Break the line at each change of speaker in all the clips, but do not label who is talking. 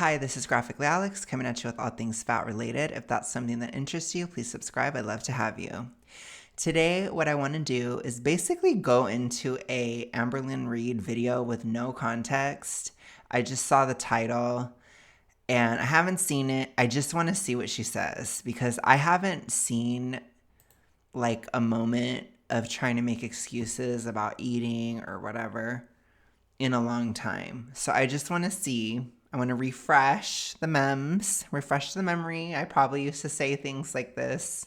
Hi, this is Graphically Alex coming at you with all things fat related. If that's something that interests you, please subscribe. I'd love to have you. Today, what I want to do is basically go into a Amberlynn Reid video with no context. I just saw the title and I haven't seen it. I just want to see what she says because I haven't seen like a moment of trying to make excuses about eating or whatever in a long time. So I just want to see. I want to refresh the memes, refresh the memory. I probably used to say things like this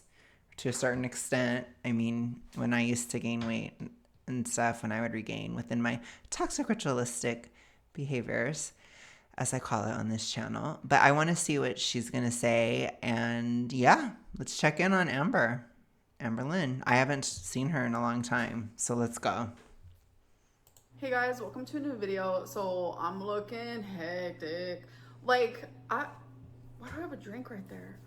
to a certain extent. I mean, when I used to gain weight and stuff, when I would regain within my toxic ritualistic behaviors, as I call it on this channel. But I want to see what she's going to say. And yeah, let's check in on Amberlynn. I haven't seen her in a long time. So let's go.
Hey guys, welcome to a new video. So I'm looking hectic. Why do I have a drink right there?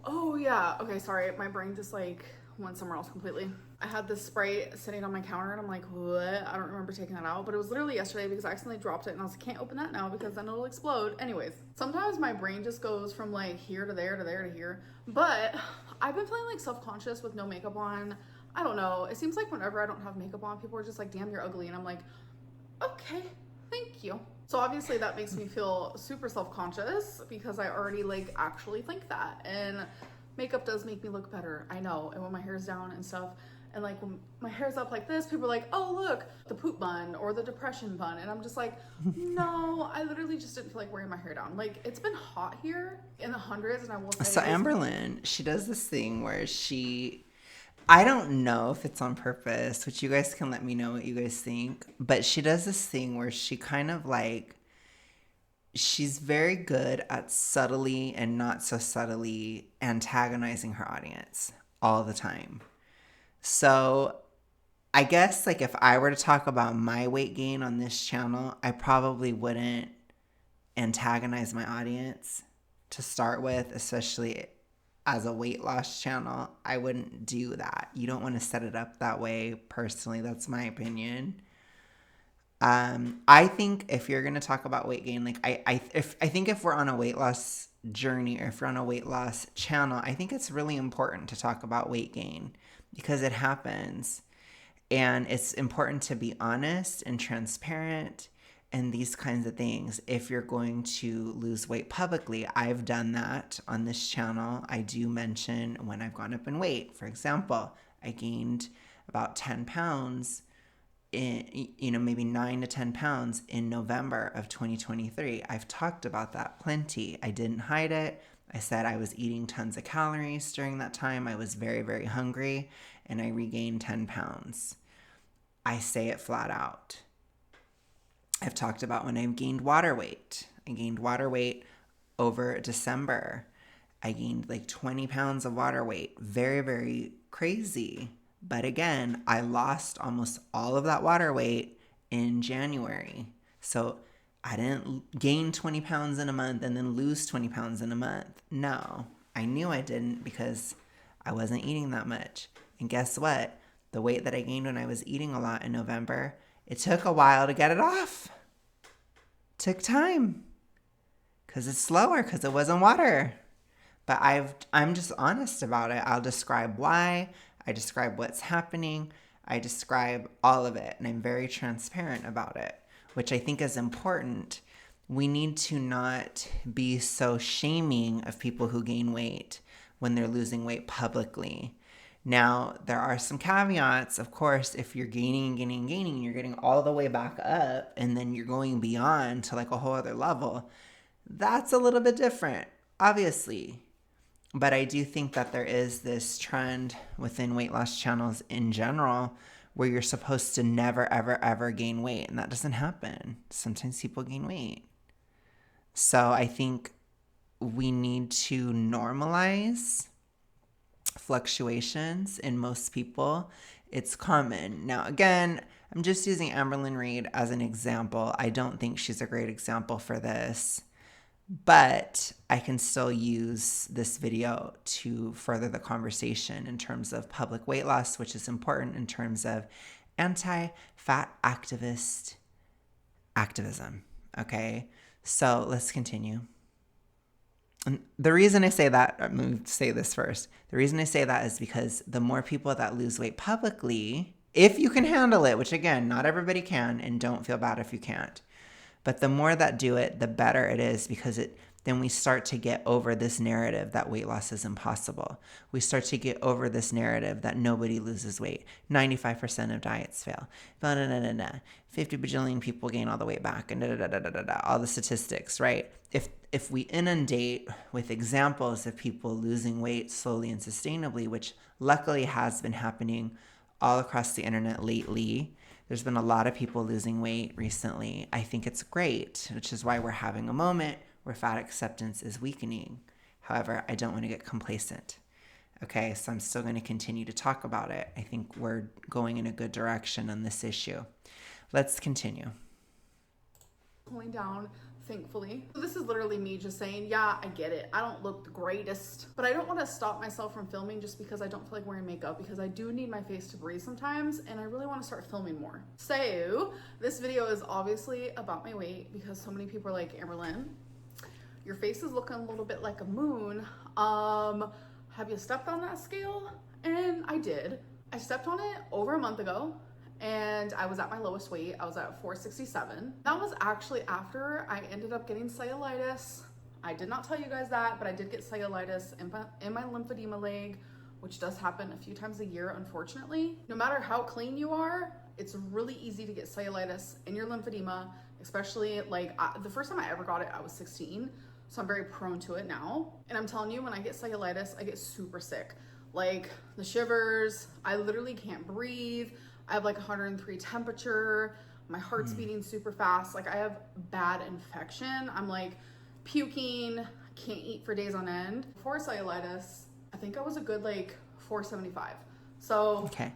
Oh yeah, okay, sorry, my brain just went somewhere else completely. I had this Sprite sitting on my counter and I'm like, what? I don't remember taking that out, but it was literally yesterday because I accidentally dropped it and I was like, can't open that now because then it'll explode. Anyways, sometimes my brain just goes from like here to there to there to here, but I've been feeling like self-conscious with no makeup on. I don't know. It seems like whenever I don't have makeup on, people are just like, damn, you're ugly. And I'm like, okay, thank you. So obviously that makes me feel super self-conscious because I already actually think that. And makeup does make me look better. I know. And when my hair's down and stuff, and when my hair's up like this, people are like, oh, look, the poop bun or the depression bun. And I'm just like, no, I literally just didn't feel like wearing my hair down. It's been hot here in the hundreds, and I will say
So
it is.
Amberlynn, she does this thing where I don't know if it's on purpose, which you guys can let me know what you guys think, but she does this thing where she kind of she's very good at subtly and not so subtly antagonizing her audience all the time. So I guess if I were to talk about my weight gain on this channel, I probably wouldn't antagonize my audience to start with, especially as a weight loss channel. I wouldn't do that. You don't want to set it up that way personally. That's my opinion. I think if you're gonna talk about weight gain, I think if we're on a weight loss journey or if we're on a weight loss channel, I think it's really important to talk about weight gain because it happens, and it's important to be honest and transparent and these kinds of things. If you're going to lose weight publicly, I've done that on this channel. I do mention when I've gone up in weight. For example, I gained about 10 pounds maybe 9 to 10 pounds in November of 2023. I've talked about that plenty. I didn't hide it. I said I was eating tons of calories during that time. I was very, very hungry, and I regained 10 pounds. I say it flat out. I've talked about when I've gained water weight. I gained water weight over December. I gained 20 pounds of water weight. Very, very crazy. But again, I lost almost all of that water weight in January. So I didn't gain 20 pounds in a month and then lose 20 pounds in a month. No, I knew I didn't because I wasn't eating that much. And guess what? The weight that I gained when I was eating a lot in November, it took a while to get it off. It took time because it's slower because it wasn't water. But I'm just honest about it. I'll describe why. I describe what's happening. I describe all of it. And I'm very transparent about it, which I think is important. We need to not be so shaming of people who gain weight when they're losing weight publicly. Now, there are some caveats. Of course, if you're gaining, you're getting all the way back up, and then you're going beyond to a whole other level, that's a little bit different, obviously. But I do think that there is this trend within weight loss channels in general where you're supposed to never, ever, ever gain weight. And that doesn't happen. Sometimes people gain weight. So I think we need to normalize fluctuations in most people. It's common. Now, again, I'm just using Amberlynn Reid as an example. I don't think she's a great example for this. But I can still use this video to further the conversation in terms of public weight loss, which is important in terms of anti-fat activist activism. Okay. So let's continue. And the reason I say that, I'm going to say this first. The reason I say that is because the more people that lose weight publicly, if you can handle it, which again, not everybody can, and don't feel bad if you can't, but the more that do it, the better it is, because then we start to get over this narrative that weight loss is impossible. We start to get over this narrative that nobody loses weight. 95% of diets fail. 50 bajillion people gain all the weight back, and all the statistics, right? If we inundate with examples of people losing weight slowly and sustainably, which luckily has been happening all across the internet lately. There's been a lot of people losing weight recently. I think it's great, which is why we're having a moment where fat acceptance is weakening. However, I don't want to get complacent. Okay, so I'm still going to continue to talk about it. I think we're going in a good direction on this issue. Let's continue.
Pulling down, thankfully. So this is literally me just saying, yeah, I get it. I don't look the greatest, but I don't want to stop myself from filming just because I don't feel like wearing makeup, because I do need my face to breathe sometimes, and I really want to start filming more. So this video is obviously about my weight, because so many people are like, Amberlynn, your face is looking a little bit like a moon. Have you stepped on that scale? And I did. I stepped on it over a month ago, and I was at my lowest weight. I was at 467. That was actually after I ended up getting cellulitis. I did not tell you guys that, but I did get cellulitis in my lymphedema leg, which does happen a few times a year, unfortunately. No matter how clean you are, it's really easy to get cellulitis in your lymphedema, especially the first time I ever got it, I was 16. So I'm very prone to it now. And I'm telling you, when I get cellulitis, I get super sick. Like the shivers, I literally can't breathe. I have like 103 temperature. My heart's beating super fast. Like I have bad infection. I'm like puking, can't eat for days on end. Before cellulitis, I think I was a good like 475. So
okay.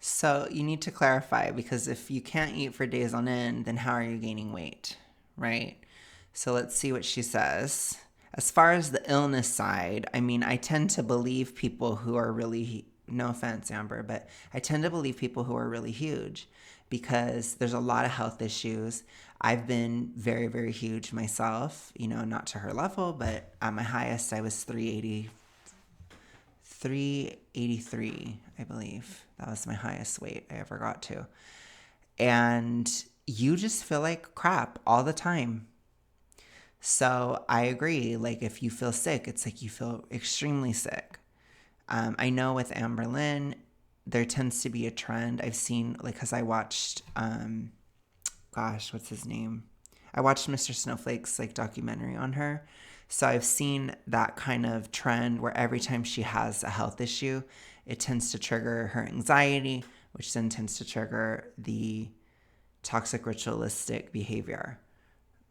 So you need to clarify, because if you can't eat for days on end, then how are you gaining weight, right? So let's see what she says. As far as the illness side, I mean, I tend to believe people who are really, no offense, Amber, but I tend to believe people who are really huge, because there's a lot of health issues. I've been very, very huge myself, not to her level, but at my highest, I was 383, I believe. That was my highest weight I ever got to. And you just feel like crap all the time. So I agree. Like if you feel sick, it's like you feel extremely sick. I know with Amberlynn, there tends to be a trend. I've seen, like, because I watched, what's his name? I watched Mr. Snowflake's documentary on her. So I've seen that kind of trend where every time she has a health issue, it tends to trigger her anxiety, which then tends to trigger the toxic ritualistic behavior,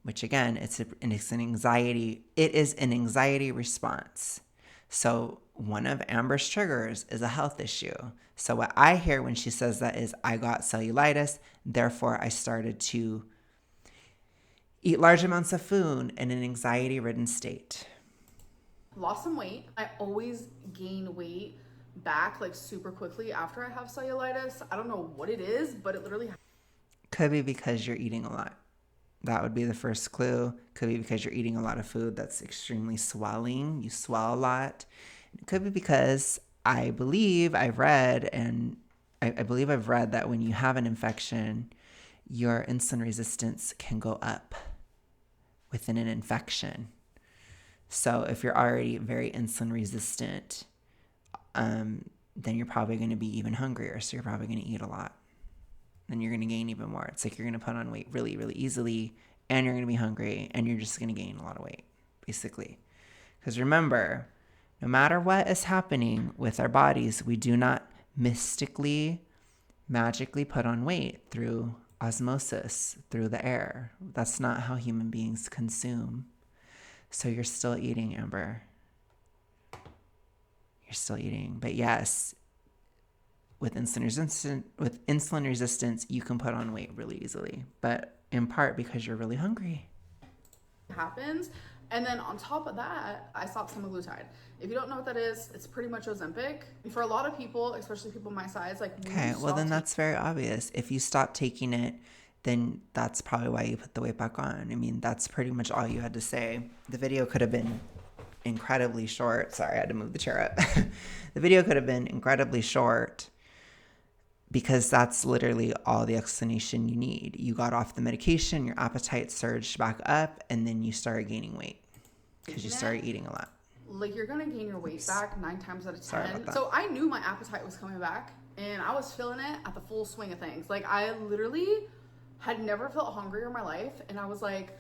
which again, it's an anxiety. It is an anxiety response. So one of Amber's triggers is a health issue. So what I hear when she says that is, I got cellulitis, therefore I started to eat large amounts of food in an anxiety-ridden state.
Lost some weight. I always gain weight back super quickly after I have cellulitis. I don't know what it is, but it literally
could be because you're eating a lot. That would be the first clue. Could be because you're eating a lot of food that's extremely swelling. You swell a lot. It could be because I believe I've read that when you have an infection, your insulin resistance can go up within an infection. So if you're already very insulin resistant, then you're probably going to be even hungrier. So you're probably going to eat a lot. Then you're going to gain even more. It's like you're going to put on weight really, really easily, and you're going to be hungry, and you're just going to gain a lot of weight, basically. Because remember, no matter what is happening with our bodies, we do not mystically, magically put on weight through osmosis, through the air. That's not how human beings consume. So you're still eating, Amber. You're still eating. But yes, with insulin resistance, you can put on weight really easily, but in part because you're really hungry.
Happens. And then on top of that, I stopped semaglutide. If you don't know what that is, it's pretty much Ozempic. For a lot of people, especially people my size,
okay, well then that's very obvious. If you stop taking it, then that's probably why you put the weight back on. I mean, that's pretty much all you had to say. The video could have been incredibly short. Sorry, I had to move the chair up. The video could have been incredibly short because that's literally all the explanation you need. You got off the medication, your appetite surged back up, and then you started gaining weight because you started eating a lot.
Like, you're gonna gain your weight back 9 times out of 10.
Sorry about that.
So I knew my appetite was coming back, and I was feeling it at the full swing of things. Like, I literally had never felt hungrier in my life, and I was like,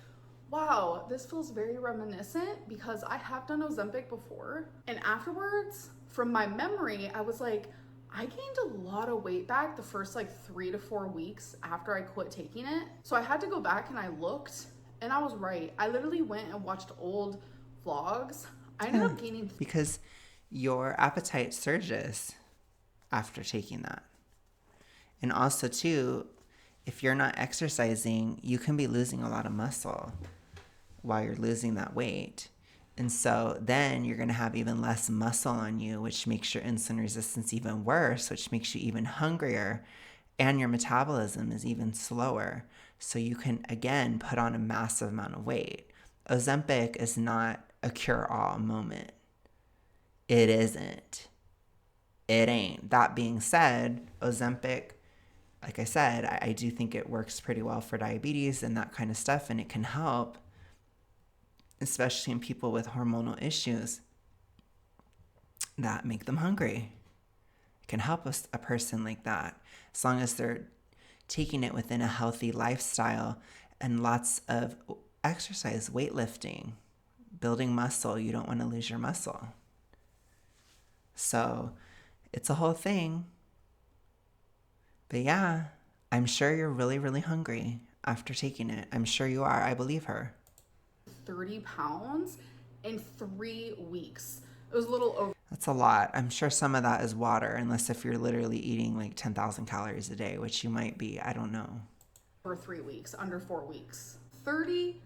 wow, this feels very reminiscent because I have done Ozempic before. And afterwards, from my memory, I was like, I gained a lot of weight back the first like 3 to 4 weeks after I quit taking it. So I had to go back and I looked, and I was right. I literally went and watched old vlogs. I ended up gaining...
Because your appetite surges after taking that. And also, too, if you're not exercising, you can be losing a lot of muscle while you're losing that weight. And so then you're going to have even less muscle on you, which makes your insulin resistance even worse, which makes you even hungrier, and your metabolism is even slower. So you can, again, put on a massive amount of weight. Ozempic is not a cure-all moment. It isn't. It ain't. That being said, Ozempic, like I said, I do think it works pretty well for diabetes and that kind of stuff, and it can help, especially in people with hormonal issues that make them hungry. It can help a person like that, as long as they're taking it within a healthy lifestyle and lots of exercise, weightlifting, building muscle. You don't want to lose your muscle. So it's a whole thing. But yeah, I'm sure you're really, really hungry after taking it. I'm sure you are. I believe her.
30 pounds in 3 weeks. It was a little over.
That's a lot. I'm sure some of that is water, unless if you're literally eating like 10,000 calories a day, which you might be. I don't know.
For 3 weeks, under 4 weeks. 30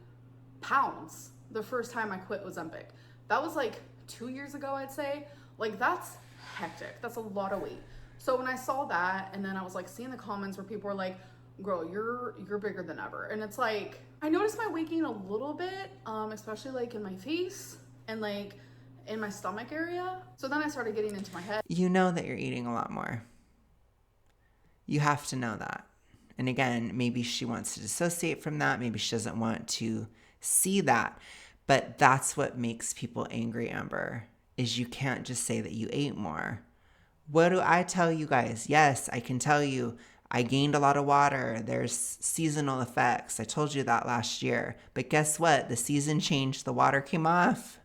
pounds the first time I quit Ozempic. That was like 2 years ago, I'd say. Like, that's hectic. That's a lot of weight. So when I saw that, and then I was like seeing the comments where people were like, girl, you're bigger than ever. And it's like, I noticed my weight gain a little bit, especially like in my face and like in my stomach area. So then I started getting into my head.
You know that you're eating a lot more. You have to know that. And again, maybe she wants to dissociate from that. Maybe she doesn't want to see that. But that's what makes people angry, Amber, is you can't just say that you ate more. What do I tell you guys? Yes, I can tell you I gained a lot of water. There's seasonal effects. I told you that last year. But guess what? The season changed. The water came off.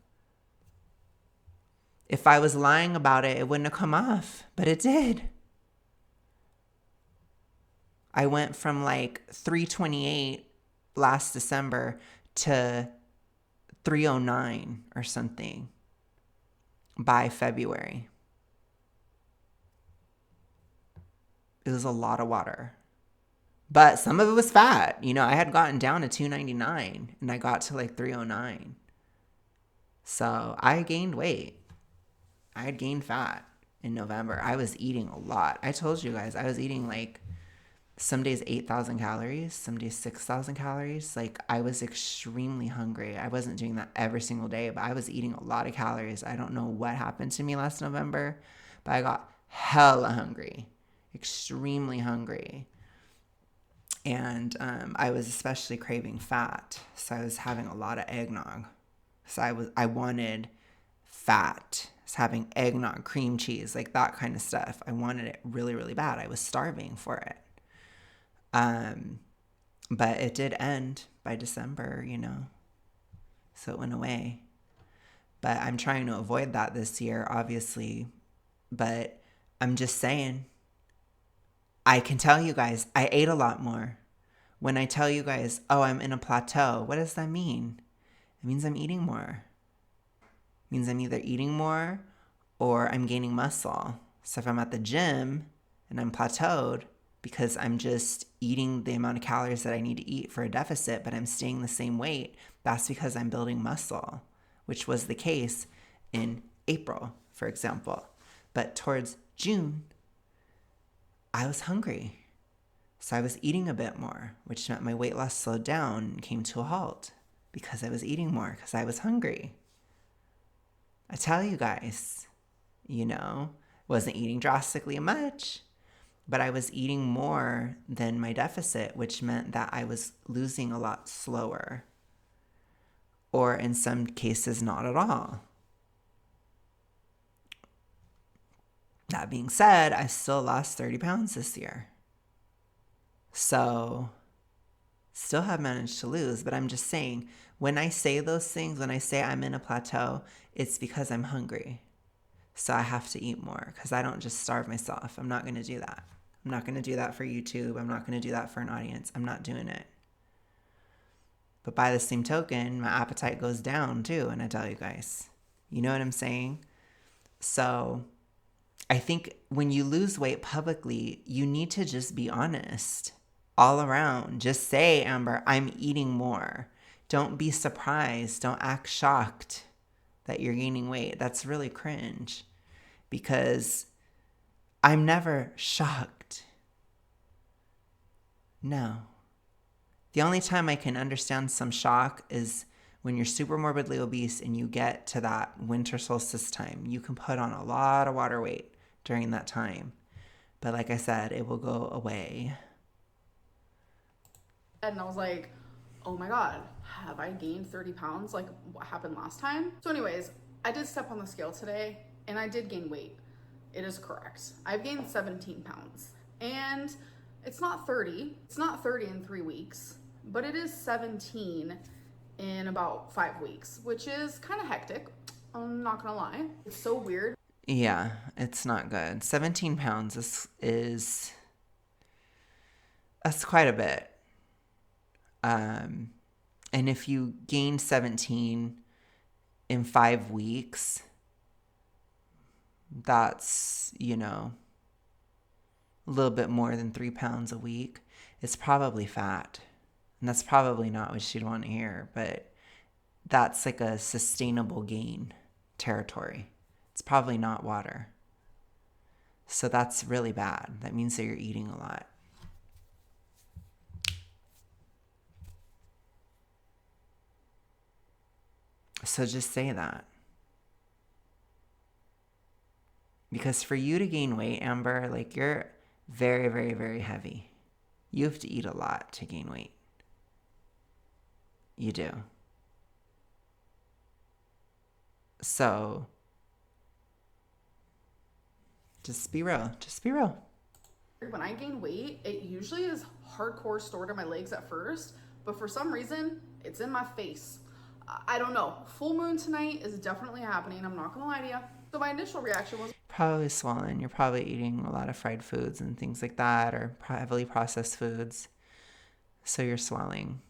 If I was lying about it, it wouldn't have come off. But it did. I went from like 328 last December to 309 or something by February. It was a lot of water. But some of it was fat. You know, I had gotten down to 299 and I got to like 309. So I gained weight. I had gained fat in November. I was eating a lot. I told you guys, I was eating like some days 8,000 calories, some days 6,000 calories. Like, I was extremely hungry. I wasn't doing that every single day, but I was eating a lot of calories. I don't know what happened to me last November, but I got hella hungry, extremely hungry. And I was especially craving fat. So I was having a lot of eggnog. So I wanted fat. I was having eggnog, cream cheese, like that kind of stuff. I wanted it really, really bad. I was starving for it. But it did end by December, you know, so it went away. But I'm trying to avoid that this year, obviously. But I'm just saying, I can tell you guys, I ate a lot more. When I tell you guys, oh, I'm in a plateau, what does that mean? It means I'm eating more. It means I'm either eating more or I'm gaining muscle. So if I'm at the gym and I'm plateaued because I'm just eating the amount of calories that I need to eat for a deficit, but I'm staying the same weight, that's because I'm building muscle, which was the case in April, for example. But towards June, I was hungry. So I was eating a bit more, which meant my weight loss slowed down and came to a halt because I was eating more because I was hungry. I tell you guys, wasn't eating drastically much, but I was eating more than my deficit, which meant that I was losing a lot slower, or in some cases, not at all. That being said, I still lost 30 pounds this year. So, still have managed to lose, but I'm just saying, when I say those things, when I say I'm in a plateau, it's because I'm hungry. So I have to eat more because I don't just starve myself. I'm not going to do that. I'm not going to do that for YouTube. I'm not going to do that for an audience. I'm not doing it. But by the same token, my appetite goes down too. And I tell you guys, you know what I'm saying? So I think when you lose weight publicly, you need to just be honest all around. Just say, Amber, I'm eating more. Don't be surprised. Don't act shocked that you're gaining weight. That's really cringe because I'm never shocked. No. The only time I can understand some shock is when you're super morbidly obese and you get to that winter solstice time. You can put on a lot of water weight during that time. But like I said, it will go away.
And I was like, oh my God, have I gained 30 pounds like what happened last time? So anyways, I did step on the scale today and I did gain weight. It is correct. I've gained 17 pounds and it's not 30. It's not 30 in 3 weeks, but it is 17 in about 5 weeks, which is kind of hectic. I'm not gonna lie. It's so weird.
Yeah, it's not good. 17 pounds is that's quite a bit. And if you gain 17 in 5 weeks, that's, a little bit more than 3 pounds a week. It's probably fat. And that's probably not what you'd want to hear, but that's like a sustainable gain territory. It's probably not water. So that's really bad. That means that you're eating a lot. So just say that. Because for you to gain weight, Amber, like you're very, very, very heavy. You have to eat a lot to gain weight. You do. So just be real. Just be real.
When I gain weight, it usually is hardcore stored in my legs at first, but for some reason, it's in my face. I don't know. Full moon tonight is definitely happening. I'm not gonna lie to you. So my initial reaction was
probably swollen. You're probably eating a lot of fried foods and things like that, or heavily processed foods. So you're swelling.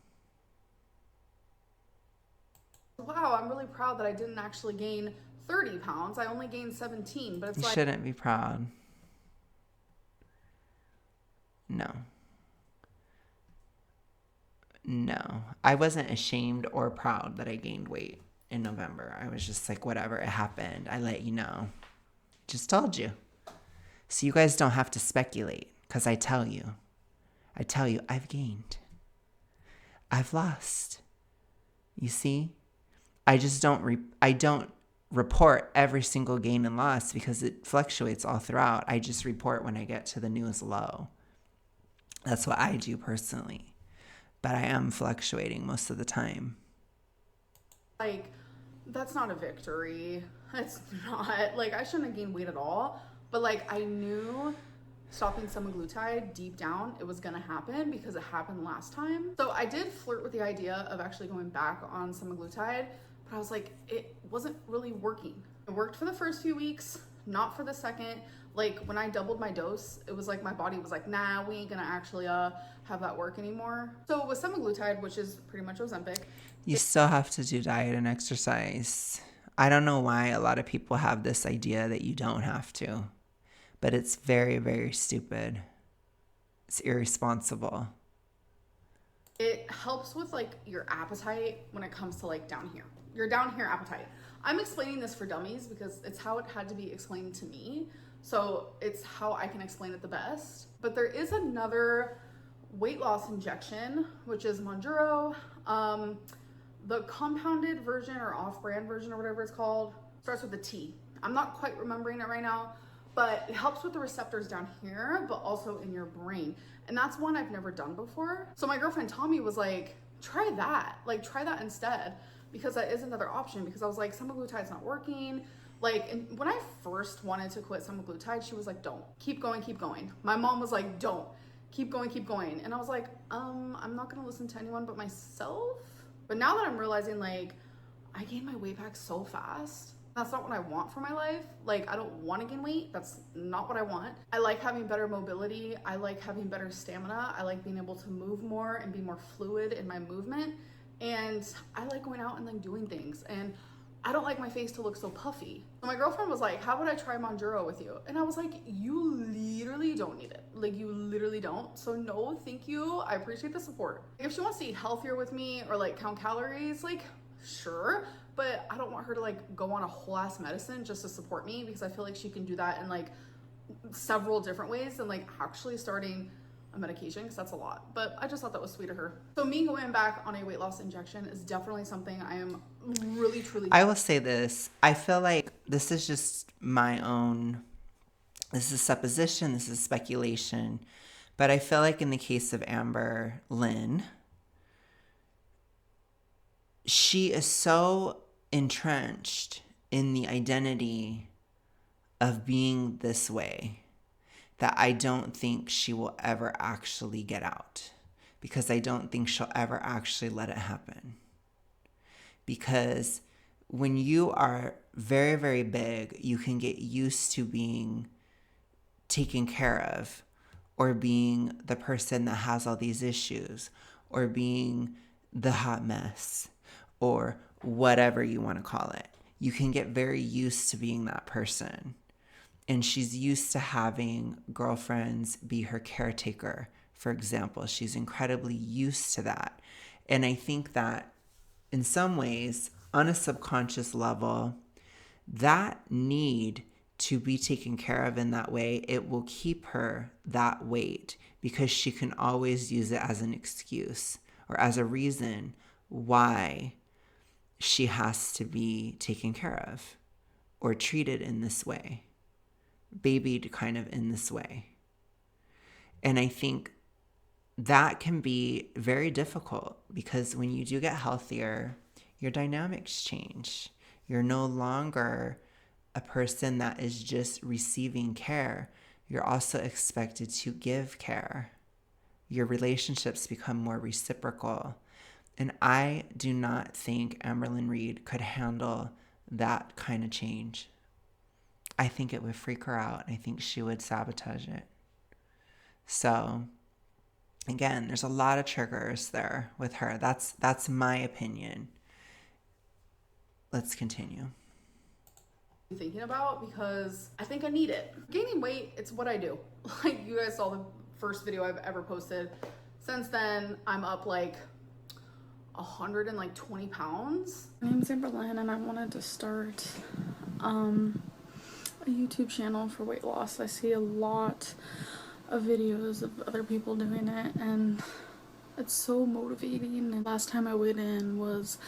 wow, I'm really proud that I didn't actually gain 30 pounds. I only gained 17, but it's
You
like
shouldn't be proud. No. No. I wasn't ashamed or proud that I gained weight in November. I was just like, whatever, it happened. I let you know. Just told you. So you guys don't have to speculate because I tell you. I've gained. I've lost. You see? I just don't report every single gain and loss because it fluctuates all throughout. I just report when I get to the newest low. That's what I do personally. But I am fluctuating most of the time.
like that's not a victory. It's not. Like I shouldn't have gained weight at all, but like I knew stopping semaglutide deep down it was gonna happen because it happened last time. So I did flirt with the idea of actually going back on semaglutide, but I was like, it wasn't really working. It worked for the first few weeks, not for the second. Like when I doubled my dose, it was like my body was like, nah, we ain't gonna actually have that work anymore. So with semaglutide, which is pretty much Ozempic,
You still have to do diet and exercise. I don't know why a lot of people have this idea that you don't have to, but it's very, very stupid. It's irresponsible.
it helps with like your appetite when it comes to like down here. Your down here appetite. I'm explaining this for dummies because it's how it had to be explained to me. So it's how I can explain it the best. But there is another weight loss injection, which is Monjuro. The compounded version or off-brand version or whatever it's called starts with a T. I'm not quite remembering it right now, but it helps with the receptors down here, but also in your brain. And that's one I've never done before. So my girlfriend Tommy was like, try that. Like, try that instead, because that is another option. Because I was like, semaglutide's not working. Like, and when I first wanted to quit semaglutide, she was like, don't. Keep going, keep going. My mom was like, don't. Keep going, keep going. And I was like, I'm not gonna listen to anyone but myself. But now that I'm realizing, like, I gained my weight back so fast. That's not what I want for my life. Like, I don't want to gain weight. That's not what I want. I like having better mobility. I like having better stamina. I like being able to move more and be more fluid in my movement. And I like going out and like doing things. And I don't like my face to look so puffy. So my girlfriend was like, how would I try Monjuro with you? And I was like, you literally don't need it. Like, you literally don't. So no, thank you. I appreciate the support. If she wants to eat healthier with me or like count calories, like, sure. But I don't want her to like go on a whole ass medicine just to support me, because I feel like she can do that in like several different ways than like actually starting a medication, because that's a lot. But I just thought that was sweet of her. So me going back on a weight loss injection is definitely something I am really truly.
I will say this. I feel like this is just my own, this is supposition, this is speculation. But I feel like in the case of Amberlynn, she is so entrenched in the identity of being this way that I don't think she will ever actually get out, because I don't think she'll ever actually let it happen. Because when you are very, very big, you can get used to being taken care of, or being the person that has all these issues, or being the hot mess, or whatever you want to call it. You can get very used to being that person. And she's used to having girlfriends be her caretaker, for example. She's incredibly used to that. And I think that in some ways, on a subconscious level, that need to be taken care of in that way, it will keep her that weight, because she can always use it as an excuse or as a reason why she has to be taken care of or treated in this way, babied kind of in this way. And I think that can be very difficult, because when you do get healthier, your dynamics change. You're no longer a person that is just receiving care. You're also expected to give care. Your relationships become more reciprocal. And I do not think Amberlynn Reid could handle that kind of change. I think it would freak her out. I think she would sabotage it. So, again, there's a lot of triggers there with her. That's my opinion. Let's continue.
Thinking about, because I think I need it. Gaining weight, it's what I do. Like, you guys saw the first video I've ever posted. Since then, I'm up like 120 pounds. My name's Amberlynn, and I wanted to start a YouTube channel for weight loss. I see a lot of videos of other people doing it, and it's so motivating. And last time I weighed in was,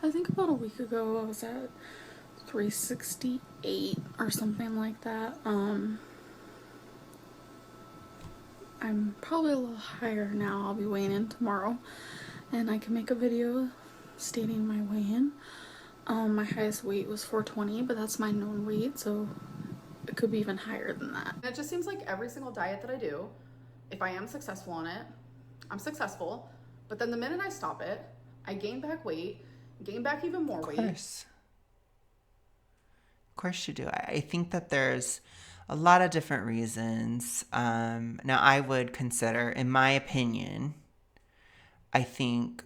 I think, about a week ago. I was at 368 or something like that. I'm probably a little higher now. I'll be weighing in tomorrow, and I can make a video stating my weigh-in. My highest weight was 420, but that's my known weight, so it could be even higher than that. And it just seems like every single diet that I do, if I am successful on it, I'm successful, but then the minute I stop it, I gain back weight, gain back even more weight.
Of course you do. I think that there's a lot of different reasons. Now, I would consider, in my opinion, I think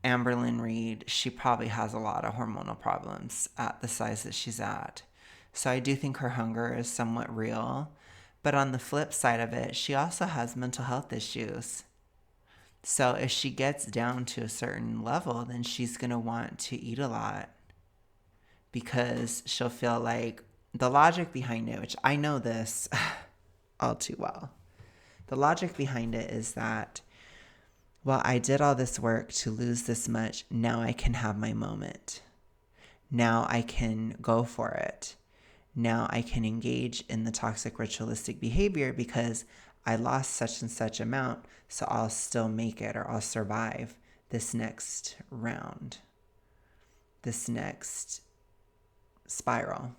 Amberlynn Reid, she probably has a lot of hormonal problems at the size that she's at. So I do think her hunger is somewhat real. But on the flip side of it, she also has mental health issues. So if she gets down to a certain level, then she's going to want to eat a lot, because she'll feel like the logic behind it, which I know this all too well. The logic behind it is that well, I did all this work to lose this much. Now I can have my moment. Now I can go for it. Now I can engage in the toxic ritualistic behavior because I lost such and such amount, so I'll still make it or I'll survive this next round, this next spiral.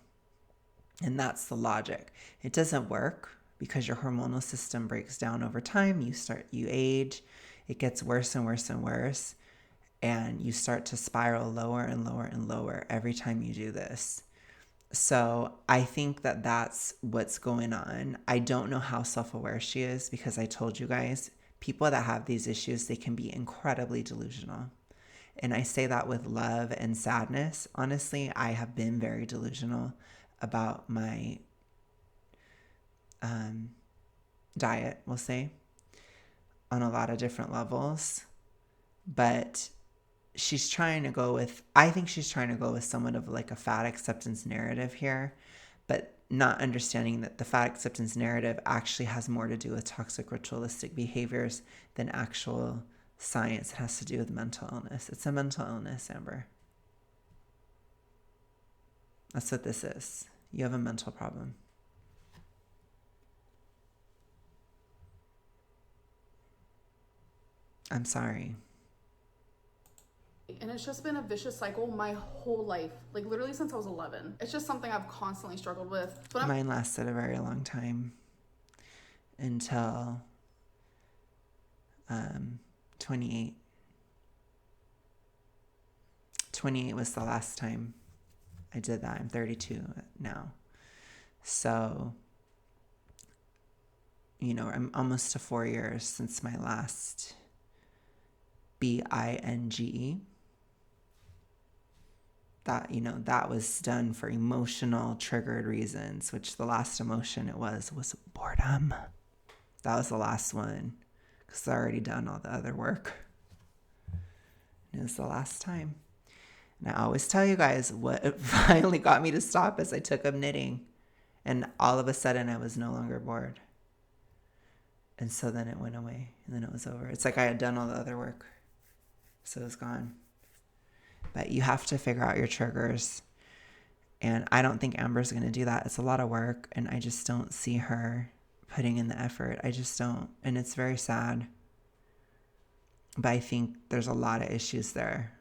And that's the logic. It doesn't work because your hormonal system breaks down over time. You age, it gets worse and worse and worse, and you start to spiral lower and lower and lower every time you do this. So I think that that's what's going on. I don't know how self-aware she is because I told you guys, people that have these issues, they can be incredibly delusional. And I say that with love and sadness. Honestly, I have been very delusional about my diet, we'll say, on a lot of different levels. But I think she's trying to go with somewhat of like a fat acceptance narrative here, but not understanding that the fat acceptance narrative actually has more to do with toxic ritualistic behaviors than actual science. It has to do with mental illness. It's a mental illness, Amber. That's what this is. You have a mental problem. I'm sorry.
And it's just been a vicious cycle my whole life, like literally since I was 11. It's just something I've constantly struggled with.
Mine lasted a very long time until 28. 28 was the last time I did that. I'm 32 now. So, I'm almost to 4 years since my last binge. That was done for emotional triggered reasons, which the last emotion it was boredom. That was the last one because I already done all the other work. It was the last time. And I always tell you guys what finally got me to stop is I took up knitting, and all of a sudden I was no longer bored. And so then it went away and then it was over. It's like I had done all the other work. So it was gone. But you have to figure out your triggers. And I don't think Amber's going to do that. It's a lot of work, and I just don't see her putting in the effort. I just don't. And it's very sad. But I think there's a lot of issues there.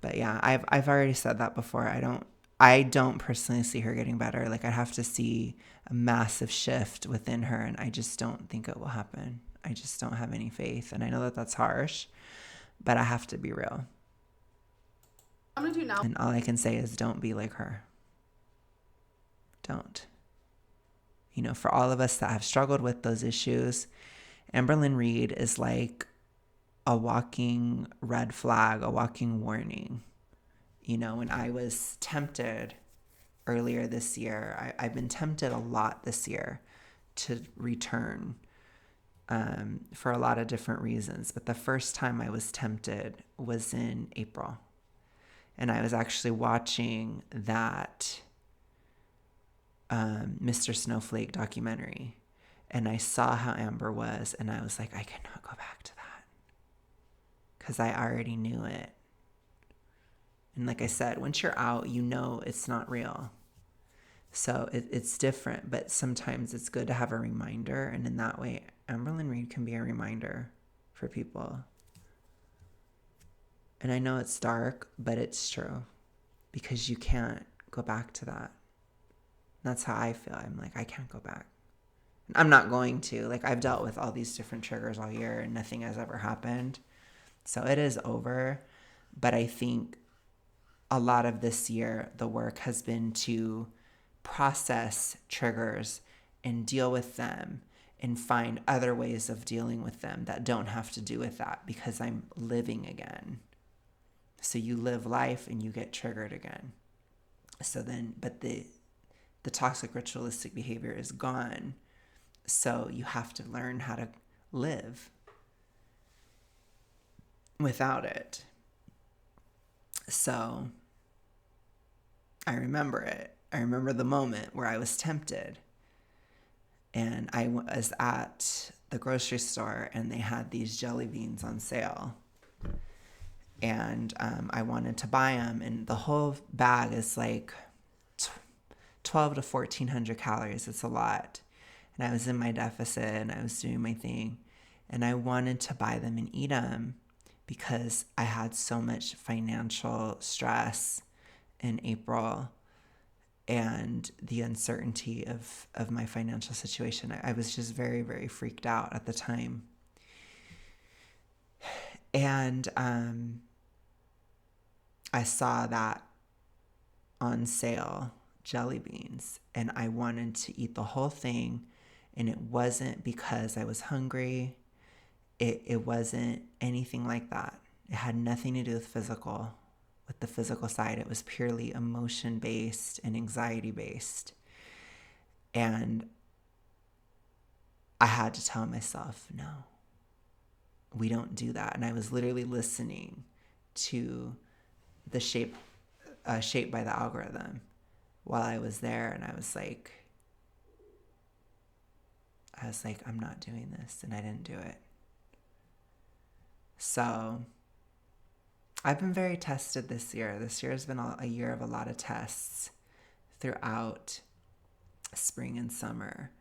But yeah, I've already said that before. I don't personally see her getting better. Like, I'd have to see a massive shift within her, and I just don't think it will happen. I just don't have any faith. And I know that that's harsh, but I have to be real.
I'm gonna do now.
And all I can say is don't be like her. Don't. For all of us that have struggled with those issues, Amberlynn Reid is like a walking red flag, a walking warning. When I was tempted earlier this year, I've been tempted a lot this year to return for a lot of different reasons. But the first time I was tempted was in April. And I was actually watching that Mr. Snowflake documentary. And I saw how Amber was, and I was like, I cannot go back to that. Because I already knew it. And like I said, once you're out, it's not real. So it's different, but sometimes it's good to have a reminder. And in that way, Amberlynn Reid can be a reminder for people. And I know it's dark, but it's true. Because you can't go back to that. That's how I feel. I'm like, I can't go back. I'm not going to. Like, I've dealt with all these different triggers all year and nothing has ever happened. So it is over. But I think a lot of this year, the work has been to process triggers and deal with them and find other ways of dealing with them that don't have to do with that, because I'm living again. So you live life and you get triggered again. But the toxic ritualistic behavior is gone. So you have to learn how to live without it. So I remember it. I remember the moment where I was tempted. And I was at the grocery store and they had these jelly beans on sale. And I wanted to buy them. And the whole bag is like 12 to 1400 calories. It's a lot. And I was in my deficit and I was doing my thing. And I wanted to buy them and eat them because I had so much financial stress in April and the uncertainty of my financial situation. I was just very, very freaked out at the time. And I saw that on sale, jelly beans, and I wanted to eat the whole thing. And it wasn't because I was hungry. It wasn't anything like that. It had nothing to do with the physical side. It was purely emotion based and anxiety based. And I had to tell myself, no, we don't do that. And I was literally listening to the Shaped by the Algorithm while I was there. And I was like, I'm not doing this. And I didn't do it. So I've been very tested this year. This year has been a year of a lot of tests throughout spring and summer.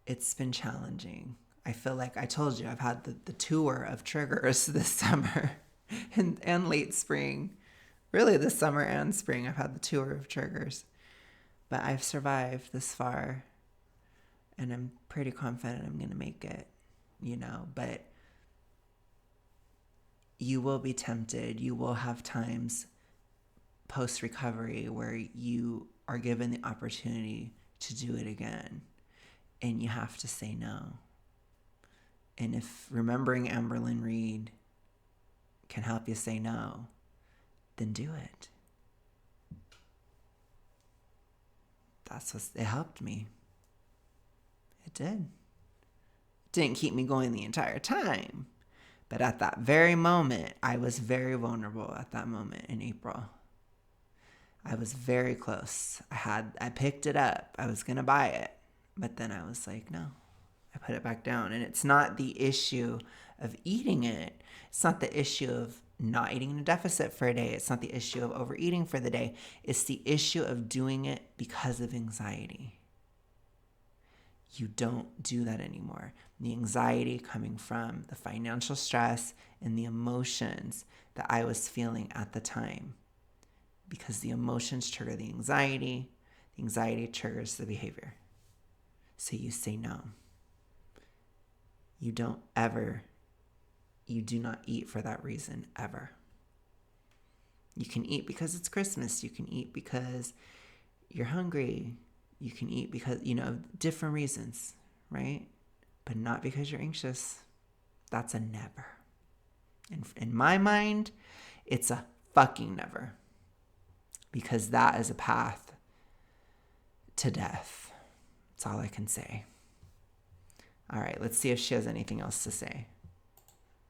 It's been challenging. I feel like I told you I've had the tour of triggers this summer and late spring. Really this summer and spring I've had the tour of triggers. But I've survived this far and I'm pretty confident I'm going to make it, but you will be tempted. You will have times post-recovery where you are given the opportunity to do it again. And you have to say no. And if remembering Amberlynn Reid can help you say no, then do it. It helped me. It did. It didn't keep me going the entire time. But at that very moment, I was very vulnerable at that moment in April. I was very close. I picked it up. I was going to buy it. But then I was like, no, I put it back down. And it's not the issue of eating it. It's not the issue of not eating in a deficit for a day. It's not the issue of overeating for the day. It's the issue of doing it because of anxiety. You don't do that anymore. The anxiety coming from the financial stress and the emotions that I was feeling at the time. Because the emotions trigger the anxiety triggers the behavior. So you say no. You do not eat for that reason ever. You can eat because it's Christmas. You can eat because you're hungry. You can eat because, different reasons, right? But not because you're anxious. That's a never. And in my mind, it's a fucking never. Because that is a path to death. That's all I can say. All right, let's see if she has anything else to say.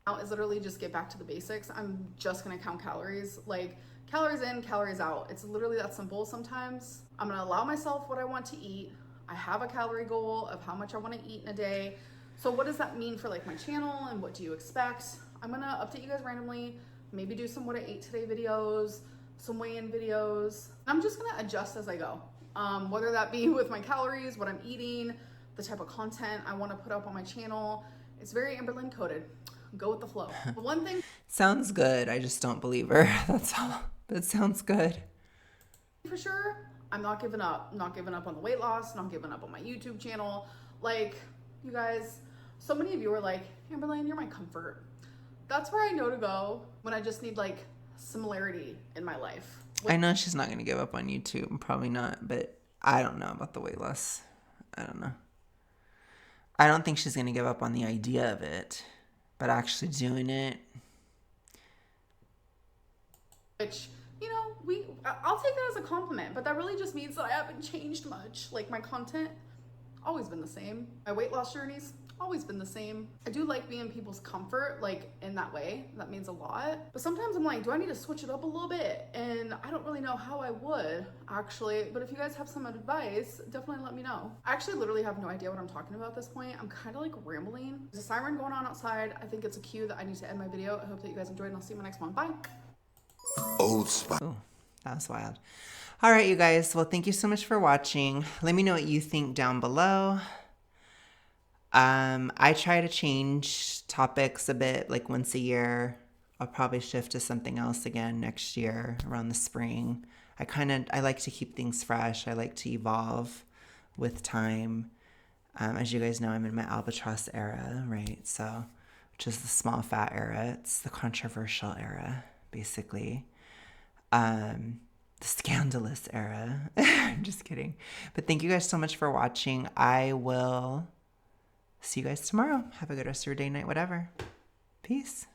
Now is literally just get back to the basics. I'm just gonna count calories. Like, calories in, calories out. It's literally that simple sometimes. I'm gonna allow myself what I want to eat. I have a calorie goal of how much I want to eat in a day. So what does that mean for like my channel and what do you expect? I'm gonna update you guys randomly, maybe do some what I ate today videos, some weigh-in videos. I'm just gonna adjust as I go. Whether that be with my calories, what I'm eating, the type of content I want to put up on my channel. It's very Amberlynn coded. Go with the flow. But one thing
sounds good. I just don't believe her. That's all. That sounds good.
For sure, I'm not giving up. Not giving up on the weight loss, not giving up on my YouTube channel. Like, you guys, so many of you are like, Amberlynn, you're my comfort. That's where I know to go when I just need like similarity in my life.
I know she's not going to give up on YouTube. Probably not. But I don't know about the weight loss. I don't know. I don't think she's going to give up on the idea of it. But actually doing it.
Which, I'll take that as a compliment. But that really just means that I haven't changed much. Like, my content, always been the same. My weight loss journey's always been the same. I do like being in people's comfort, like in that way. That means a lot. But sometimes I'm like, do I need to switch it up a little bit? And I don't really know how I would actually, but if you guys have some advice, definitely let me know. I actually literally have no idea what I'm talking about at this point. I'm kind of like rambling. There's a siren going on outside. I think it's a cue that I need to end my video. I hope that you guys enjoyed and I'll see you in my next one. Bye.
Ooh, that was wild. All right, you guys. Well, thank you so much for watching. Let me know what you think down below. I try to change topics a bit, like once a year. I'll probably shift to something else again next year around the spring. I like to keep things fresh. I like to evolve with time. As you guys know, I'm in my albatross era, right? So, which is the small fat era. It's the controversial era, basically. The scandalous era. I'm just kidding. But thank you guys so much for watching. I will see you guys tomorrow. Have a good rest of your day, night, whatever. Peace.